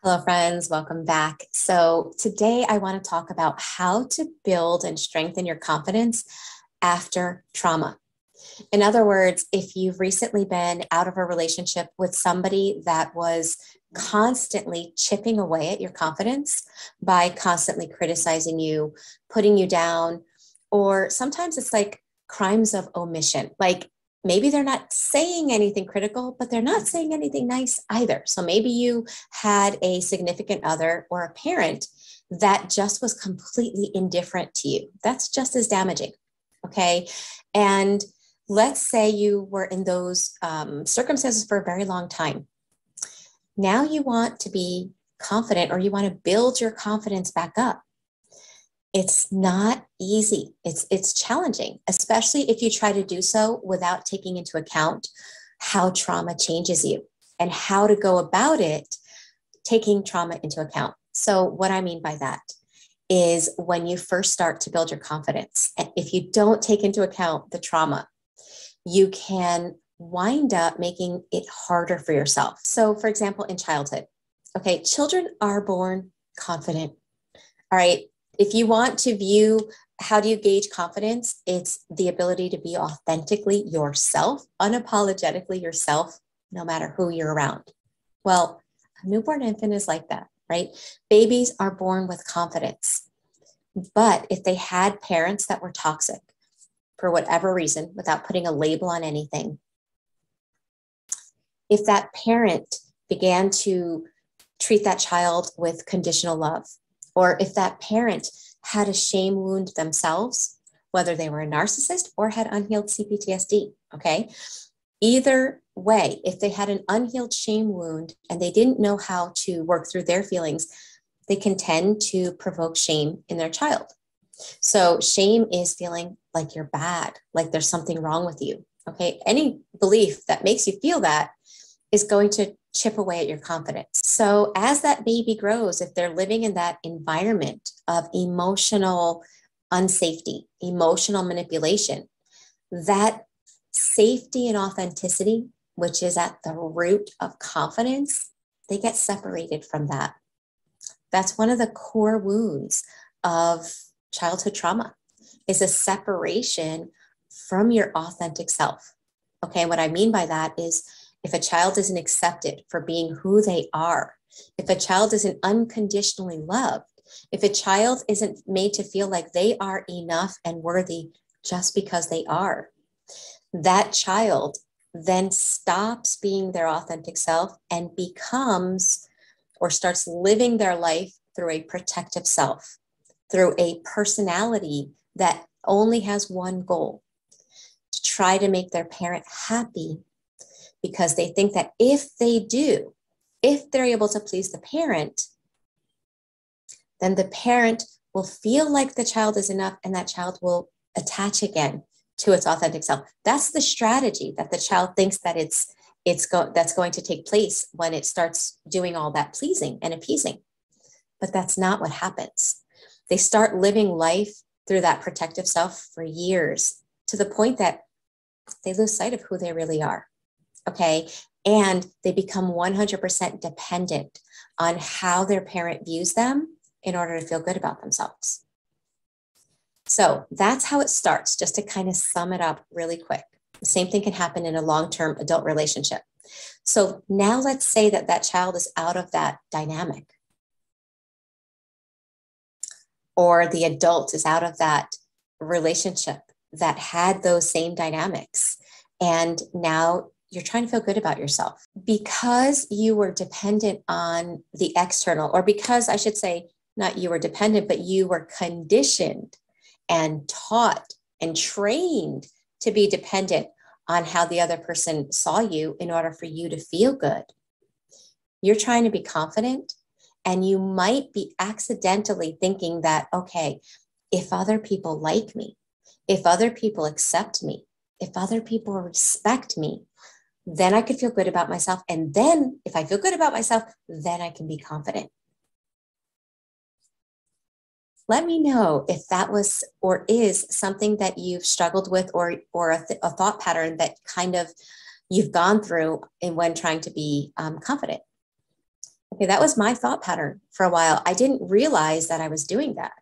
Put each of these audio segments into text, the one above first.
Hello, friends. Welcome back. So, today I want to talk about how to build and strengthen your confidence after trauma. In other words, if you've recently been out of a relationship with somebody that was constantly chipping away at your confidence by constantly criticizing you, putting you down, or sometimes it's like crimes of omission. Like maybe they're not saying anything critical, but they're not saying anything nice either. So maybe you had a significant other or a parent that just was completely indifferent to you. That's just as damaging. Okay. And let's say you were in those circumstances for a very long time. Now you want to be confident, or you want to build your confidence back up. It's not easy. It's challenging, especially if you try to do so without taking into account how trauma changes you and how to go about it, taking trauma into account. So what I mean by that is when you first start to build your confidence, and if you don't take into account the trauma, you can wind up making it harder for yourself. So for example, in childhood, okay, children are born confident. All right. If you want to view how do you gauge confidence, it's the ability to be authentically yourself, unapologetically yourself, no matter who you're around. Well, a newborn infant is like that, right? Babies are born with confidence. But if they had parents that were toxic for whatever reason, without putting a label on anything, if that parent began to treat that child with conditional love, or if that parent had a shame wound themselves, whether they were a narcissist or had unhealed C-PTSD, okay? Either way, if they had an unhealed shame wound and they didn't know how to work through their feelings, they can tend to provoke shame in their child. So shame is feeling like you're bad, like there's something wrong with you, okay? Any belief that makes you feel that is going to chip away at your confidence. So as that baby grows, if they're living in that environment of emotional unsafety, emotional manipulation, that safety and authenticity, which is at the root of confidence, they get separated from that. That's one of the core wounds of childhood trauma, is a separation from your authentic self. Okay, what I mean by that is if a child isn't accepted for being who they are, if a child isn't unconditionally loved, if a child isn't made to feel like they are enough and worthy just because they are, that child then stops being their authentic self and becomes or starts living their life through a protective self, through a personality that only has one goal: to try to make their parent happy, because they think that if they're able to please the parent, then the parent will feel like the child is enough and that child will attach again to its authentic self. That's the strategy that the child thinks that that's going to take place when it starts doing all that pleasing and appeasing. But that's not what happens. They start living life through that protective self for years, to the point that they lose sight of who they really are. Okay. And they become 100% dependent on how their parent views them in order to feel good about themselves. So that's how it starts, just to kind of sum it up really quick. The same thing can happen in a long-term adult relationship. So now let's say that that child is out of that dynamic, or the adult is out of that relationship that had those same dynamics. And now you're trying to feel good about yourself because you were dependent on the external, or because I should say, not you were dependent, but you were conditioned and taught and trained to be dependent on how the other person saw you in order for you to feel good. You're trying to be confident, and you might be accidentally thinking that, okay, if other people like me, if other people accept me, if other people respect me, then I could feel good about myself. And then if I feel good about myself, then I can be confident. Let me know if that was or is something that you've struggled with, or a thought pattern that kind of you've gone through when trying to be confident. Okay, that was my thought pattern for a while. I didn't realize that I was doing that.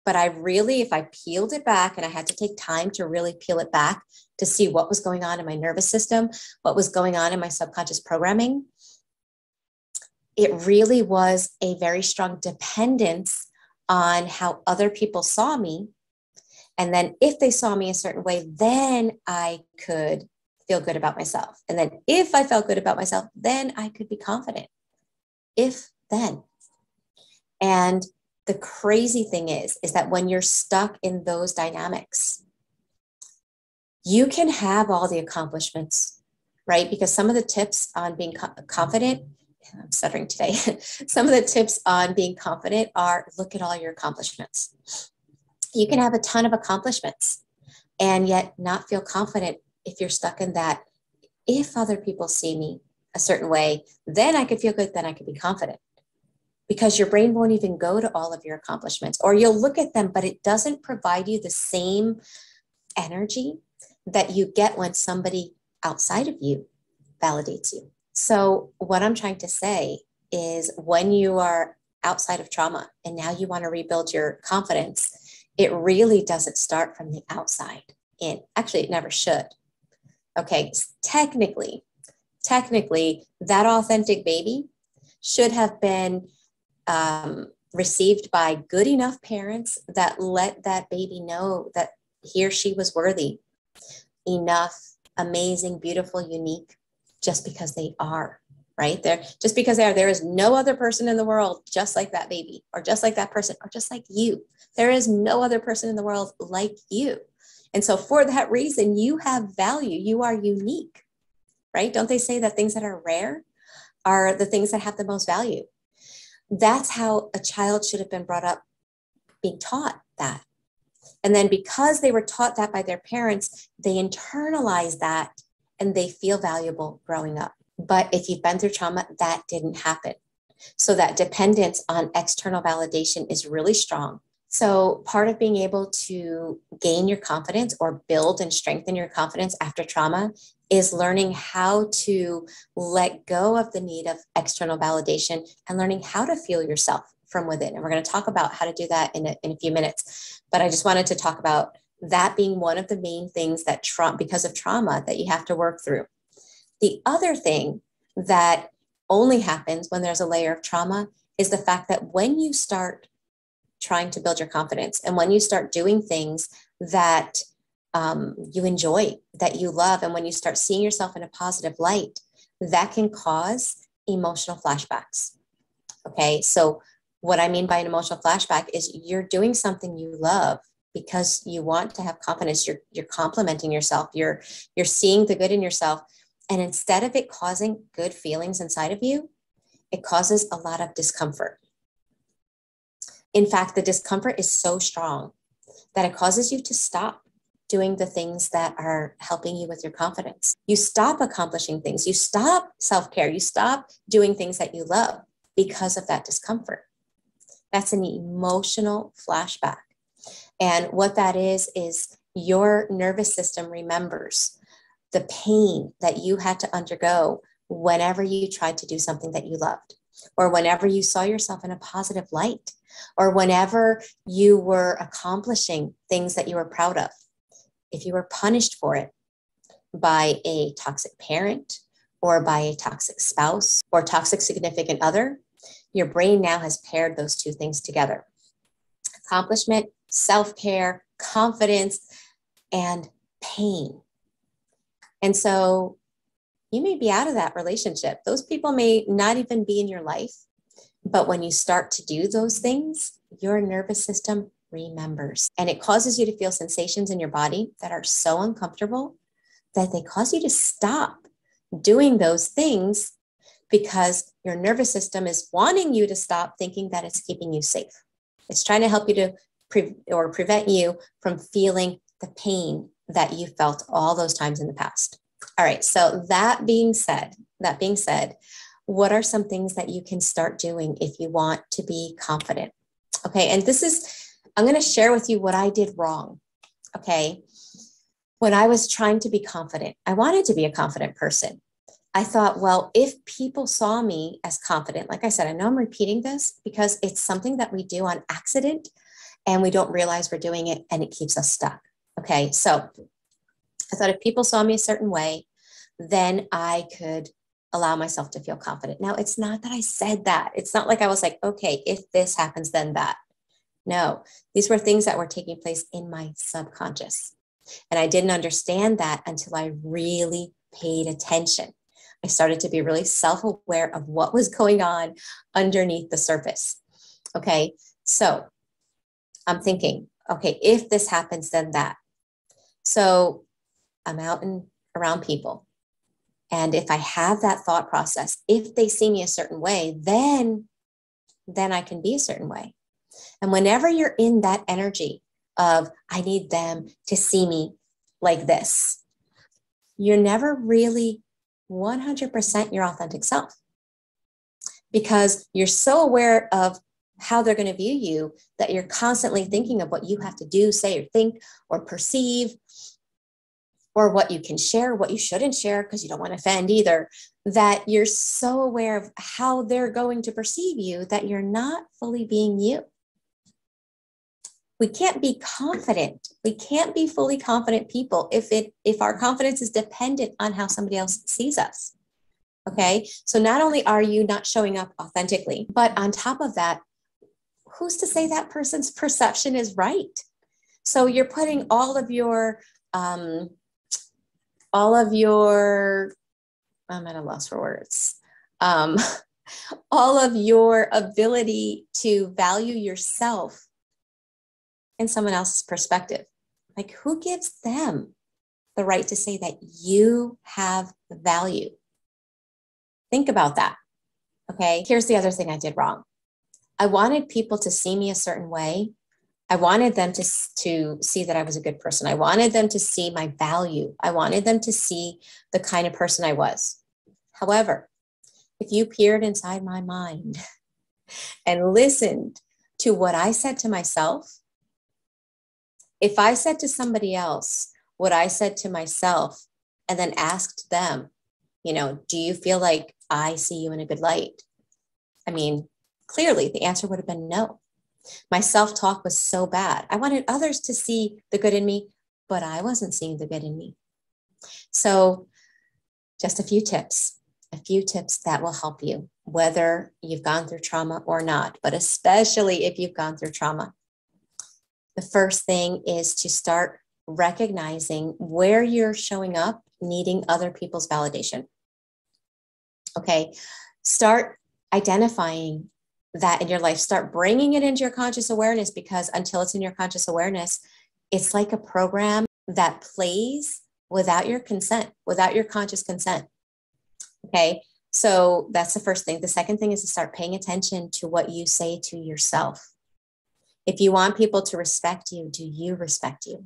But I really, if I peeled it back, and I had to take time to really peel it back to see what was going on in my nervous system, what was going on in my subconscious programming, it really was a very strong dependence on how other people saw me. And then if they saw me a certain way, then I could feel good about myself. And then if I felt good about myself, then I could be confident. If then. And the crazy thing is that when you're stuck in those dynamics, you can have all the accomplishments, right? Because some of the tips on being confident, I'm stuttering today. Some of the tips on being confident are look at all your accomplishments. You can have a ton of accomplishments and yet not feel confident if you're stuck in that. If other people see me a certain way, then I could feel good, then I could be confident. Because your brain won't even go to all of your accomplishments, or you'll look at them, but it doesn't provide you the same energy that you get when somebody outside of you validates you. So what I'm trying to say is when you are outside of trauma and now you want to rebuild your confidence, it really doesn't start from the outside in. Actually, it never should. Okay, technically, that authentic baby should have been received by good enough parents that let that baby know that he or she was worthy, enough, amazing, beautiful, unique, just because they are, right? Just because they are. There is no other person in the world just like that baby, or just like that person, or just like you. There is no other person in the world like you. And so for that reason, you have value. You are unique, right? Don't they say that things that are rare are the things that have the most value? That's how a child should have been brought up, being taught that. And then because they were taught that by their parents, they internalize that and they feel valuable growing up. But if you've been through trauma, that didn't happen. So that dependence on external validation is really strong. So part of being able to gain your confidence or build and strengthen your confidence after trauma is learning how to let go of the need of external validation and learning how to feel yourself from within. And we're going to talk about how to do that in a few minutes. But I just wanted to talk about that being one of the main things that because of trauma that you have to work through. The other thing that only happens when there's a layer of trauma is the fact that when you start trying to build your confidence and when you start doing things that you enjoy, that you love, and when you start seeing yourself in a positive light, that can cause emotional flashbacks. Okay, so what I mean by an emotional flashback is you're doing something you love because you want to have confidence. You're complimenting yourself. You're seeing the good in yourself. And instead of it causing good feelings inside of you, it causes a lot of discomfort. In fact, the discomfort is so strong that it causes you to stop doing the things that are helping you with your confidence. You stop accomplishing things. You stop self-care. You stop doing things that you love because of that discomfort. That's an emotional flashback. And what that is your nervous system remembers the pain that you had to undergo whenever you tried to do something that you loved, or whenever you saw yourself in a positive light, or whenever you were accomplishing things that you were proud of. If you were punished for it by a toxic parent or by a toxic spouse or toxic significant other, your brain now has paired those two things together. Accomplishment, self-care, confidence, and pain. And so you may be out of that relationship. Those people may not even be in your life. But when you start to do those things, your nervous system remembers. And it causes you to feel sensations in your body that are so uncomfortable that they cause you to stop doing those things because your nervous system is wanting you to stop, thinking that it's keeping you safe. It's trying to help you to prevent you from feeling the pain that you felt all those times in the past. All right. So that being said, what are some things that you can start doing if you want to be confident? Okay. And I'm going to share with you what I did wrong. Okay. When I was trying to be confident, I wanted to be a confident person. I thought, well, if people saw me as confident, like I said, I know I'm repeating this because it's something that we do on accident and we don't realize we're doing it and it keeps us stuck. Okay. So I thought if people saw me a certain way, then I could allow myself to feel confident. Now, it's not that I said that. It's not like I was like, okay, if this happens, then that. No, these were things that were taking place in my subconscious. And I didn't understand that until I really paid attention. I started to be really self-aware of what was going on underneath the surface. Okay, so I'm thinking, okay, if this happens, then that. So I'm out and around people. And if I have that thought process, if they see me a certain way, then I can be a certain way. And whenever you're in that energy of, I need them to see me like this, you're never really 100% your authentic self, because you're so aware of how they're going to view you that you're constantly thinking of what you have to do, say, or think, or perceive, or what you can share, what you shouldn't share, because you don't want to offend either, that you're so aware of how they're going to perceive you that you're not fully being you. We can't be confident. We can't be fully confident people if our confidence is dependent on how somebody else sees us. Okay. So not only are you not showing up authentically, but on top of that, who's to say that person's perception is right? So you're putting all of your, I'm at a loss for words. All of your ability to value yourself in someone else's perspective. Like, who gives them the right to say that you have value? Think about that. Okay. Here's the other thing I did wrong. I wanted people to see me a certain way. I wanted them to see that I was a good person. I wanted them to see my value. I wanted them to see the kind of person I was. However, if you peered inside my mind and listened to what I said to myself, if I said to somebody else what I said to myself and then asked them, do you feel like I see you in a good light? I mean, clearly the answer would have been no. My self-talk was so bad. I wanted others to see the good in me, but I wasn't seeing the good in me. So just a few tips that will help you, whether you've gone through trauma or not, but especially if you've gone through trauma. The first thing is to start recognizing where you're showing up needing other people's validation. Okay, start identifying that in your life. Start bringing it into your conscious awareness, because until it's in your conscious awareness, it's like a program that plays without your consent, without your conscious consent. Okay, so that's the first thing. The second thing is to start paying attention to what you say to yourself. If you want people to respect you, do you respect you?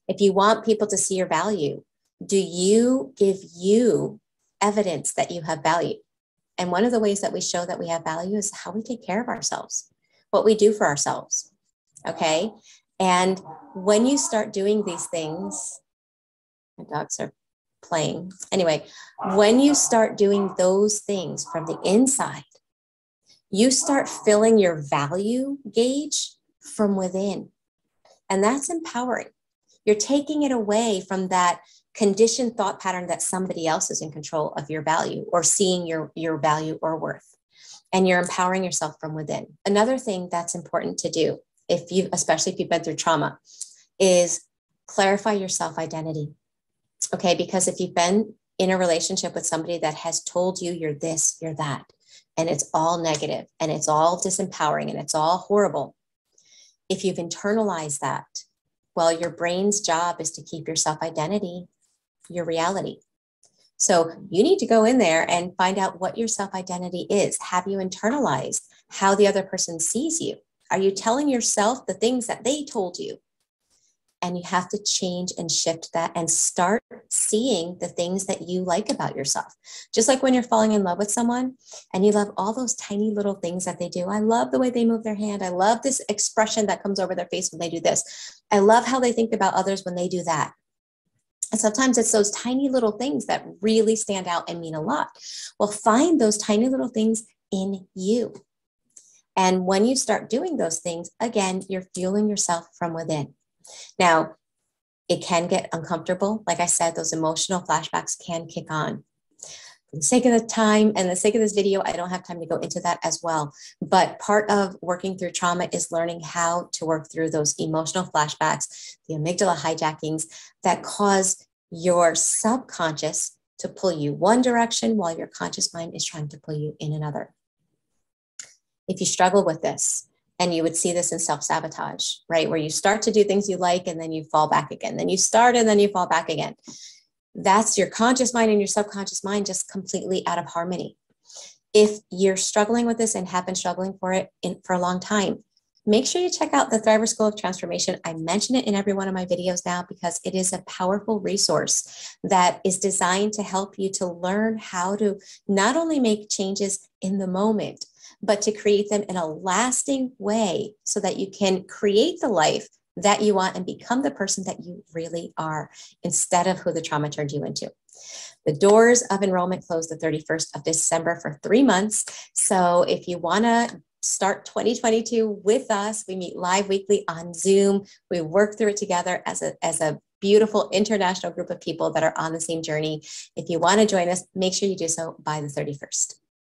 If you want people to see your value, do you give you evidence that you have value? And one of the ways that we show that we have value is how we take care of ourselves, what we do for ourselves. Okay. And when you start doing these things, my dogs are playing. Anyway, when you start doing those things from the inside, you start filling your value gauge from within. And that's empowering. You're taking it away from that conditioned thought pattern that somebody else is in control of your value or seeing your value or worth. And you're empowering yourself from within. Another thing that's important to do, especially if you've been through trauma, is clarify your self-identity. Okay, because if you've been in a relationship with somebody that has told you you're this, you're that, and it's all negative and it's all disempowering and it's all horrible, if you've internalized that, well, your brain's job is to keep your self-identity your reality. So you need to go in there and find out what your self-identity is. Have you internalized how the other person sees you? Are you telling yourself the things that they told you? And you have to change and shift that and start seeing the things that you like about yourself. Just like when you're falling in love with someone and you love all those tiny little things that they do. I love the way they move their hand. I love this expression that comes over their face when they do this. I love how they think about others when they do that. And sometimes it's those tiny little things that really stand out and mean a lot. Well, find those tiny little things in you. And when you start doing those things, again, you're fueling yourself from within. Now, it can get uncomfortable. Like I said, those emotional flashbacks can kick on. For the sake of the time and the sake of this video, I don't have time to go into that as well. But part of working through trauma is learning how to work through those emotional flashbacks, the amygdala hijackings that cause your subconscious to pull you one direction while your conscious mind is trying to pull you in another. If you struggle with this, and you would see this in self-sabotage, right? Where you start to do things you like and then you fall back again. Then you start and then you fall back again. That's your conscious mind and your subconscious mind just completely out of harmony. If you're struggling with this and have been struggling for it for a long time, make sure you check out the Thriver School of Transformation. I mention it in every one of my videos now because it is a powerful resource that is designed to help you to learn how to not only make changes in the moment, but to create them in a lasting way so that you can create the life that you want and become the person that you really are instead of who the trauma turned you into. The doors of enrollment close the 31st of December for 3 months. So if you want to start 2022 with us, we meet live weekly on Zoom. We work through it together as a beautiful international group of people that are on the same journey. If you want to join us, make sure you do so by the 31st.